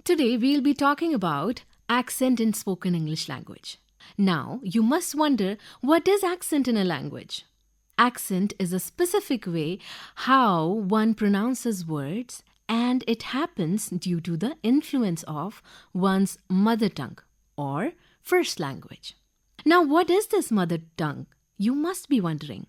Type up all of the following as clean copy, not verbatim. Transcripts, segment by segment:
Today we'll be talking about accent in spoken English language. Now, you must wonder, what is accent in a language? Accent is a specific way how one pronounces words, and it happens due to the influence of one's mother tongue or first language. Now, what is this mother tongue? You must be wondering.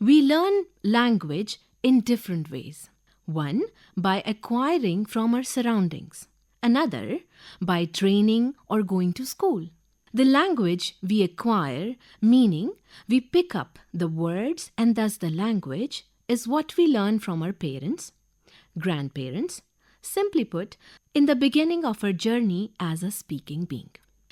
We learn language in different ways. One, by acquiring from our surroundings. Another, by training or going to school. The language we acquire, meaning we pick up the words, and thus the language, is what we learn from our parents, grandparents, simply put, in the beginning of our journey as a speaking being.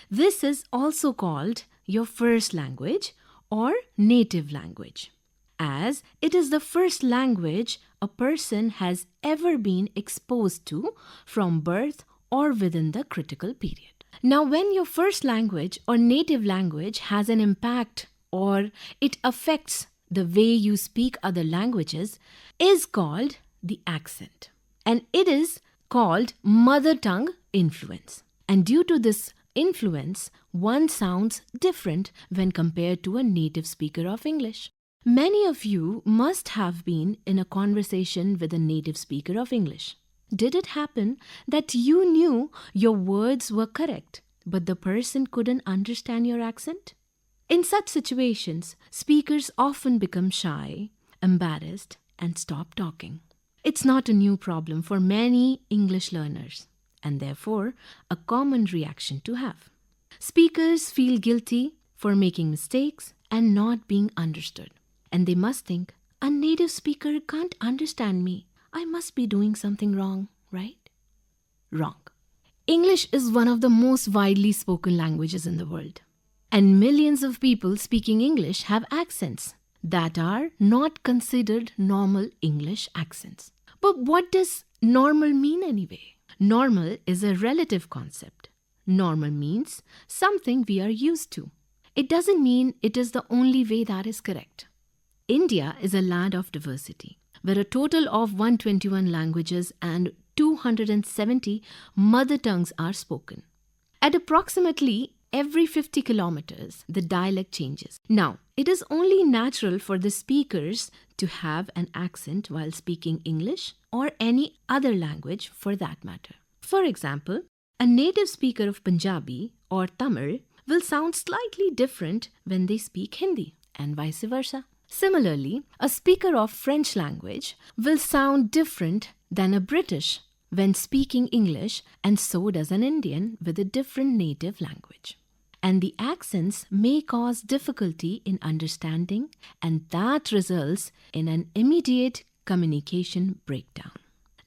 This is also called your first language or native language, as it is the first language a person has ever been exposed to from birth or within the critical period. Now, when your first language or native language has an impact or it affects the way you speak other languages, is called the accent. And it is called mother tongue influence. And due to this influence, one sounds different when compared to a native speaker of English. Many of you must have been in a conversation with a native speaker of English. Did it happen that you knew your words were correct, but the person couldn't understand your accent? In such situations, speakers often become shy, embarrassed, and stop talking. It's not a new problem for many English learners, and therefore a common reaction to have. Speakers feel guilty for making mistakes and not being understood. And they must think, a native speaker can't understand me. I must be doing something wrong, right? Wrong. English is one of the most widely spoken languages in the world. And millions of people speaking English have accents that are not considered normal English accents. But what does normal mean anyway? Normal is a relative concept. Normal means something we are used to. It doesn't mean it is the only way that is correct. India is a land of diversity, where a total of 121 languages and 270 mother tongues are spoken. At approximately every 50 kilometers, the dialect changes. Now, it is only natural for the speakers to have an accent while speaking English or any other language for that matter. For example, a native speaker of Punjabi or Tamil will sound slightly different when they speak Hindi, and vice versa. Similarly, a speaker of French language will sound different than a British when speaking English, and so does an Indian with a different native language. And the accents may cause difficulty in understanding, and that results in an immediate communication breakdown.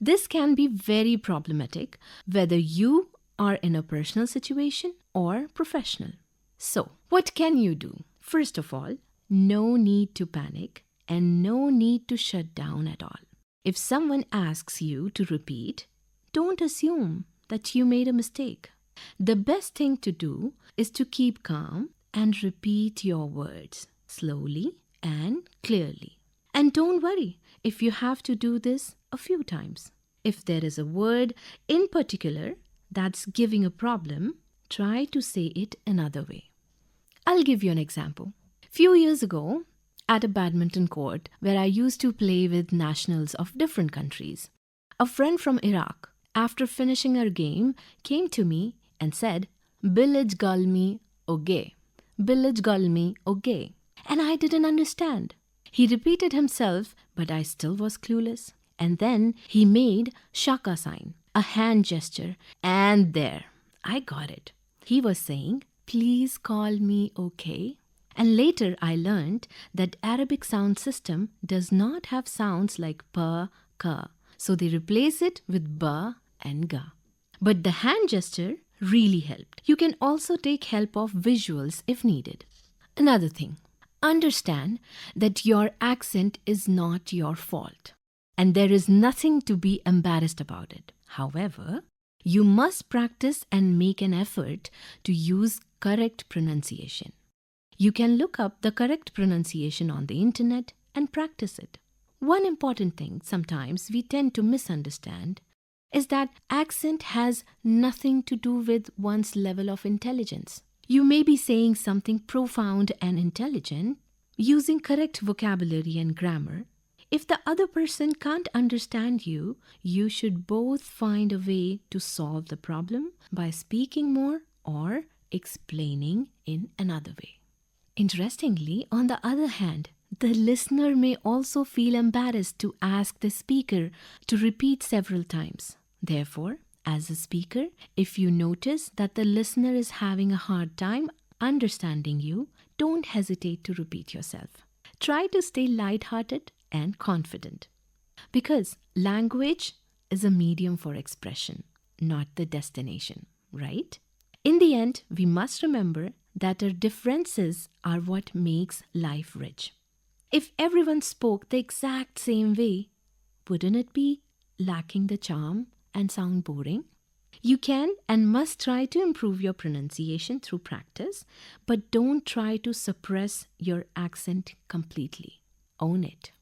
This can be very problematic whether you are in a personal situation or professional. So, what can you do? First of all, no need to panic and no need to shut down at all. If someone asks you to repeat, don't assume that you made a mistake. The best thing to do is to keep calm and repeat your words slowly and clearly. And don't worry if you have to do this a few times. If there is a word in particular that's giving a problem, try to say it another way. I'll give you an example. Few years ago, at a badminton court where I used to play with nationals of different countries, a friend from Iraq, after finishing our game, came to me and said, "Bilij galmi oge, bilij galmi oge," and I didn't understand. He repeated himself, but I still was clueless. And then he made shaka sign, a hand gesture, and there, I got it. He was saying, "Please call me okay." And later I learned that Arabic sound system does not have sounds like pa, ka, so they replace it with ba and ga. But the hand gesture really helped. You can also take help of visuals if needed. Another thing, understand that your accent is not your fault, and there is nothing to be embarrassed about it. However, you must practice and make an effort to use correct pronunciation. You can look up the correct pronunciation on the internet and practice it. One important thing sometimes we tend to misunderstand is that accent has nothing to do with one's level of intelligence. You may be saying something profound and intelligent, using correct vocabulary and grammar. If the other person can't understand you, you should both find a way to solve the problem by speaking more or explaining in another way. Interestingly, on the other hand, the listener may also feel embarrassed to ask the speaker to repeat several times. Therefore, as a speaker, if you notice that the listener is having a hard time understanding you, don't hesitate to repeat yourself. Try to stay lighthearted and confident. Because language is a medium for expression, not the destination, right? In the end, we must remember that our differences are what makes life rich. If everyone spoke the exact same way, wouldn't it be lacking the charm and sound boring? You can and must try to improve your pronunciation through practice, but don't try to suppress your accent completely. Own it.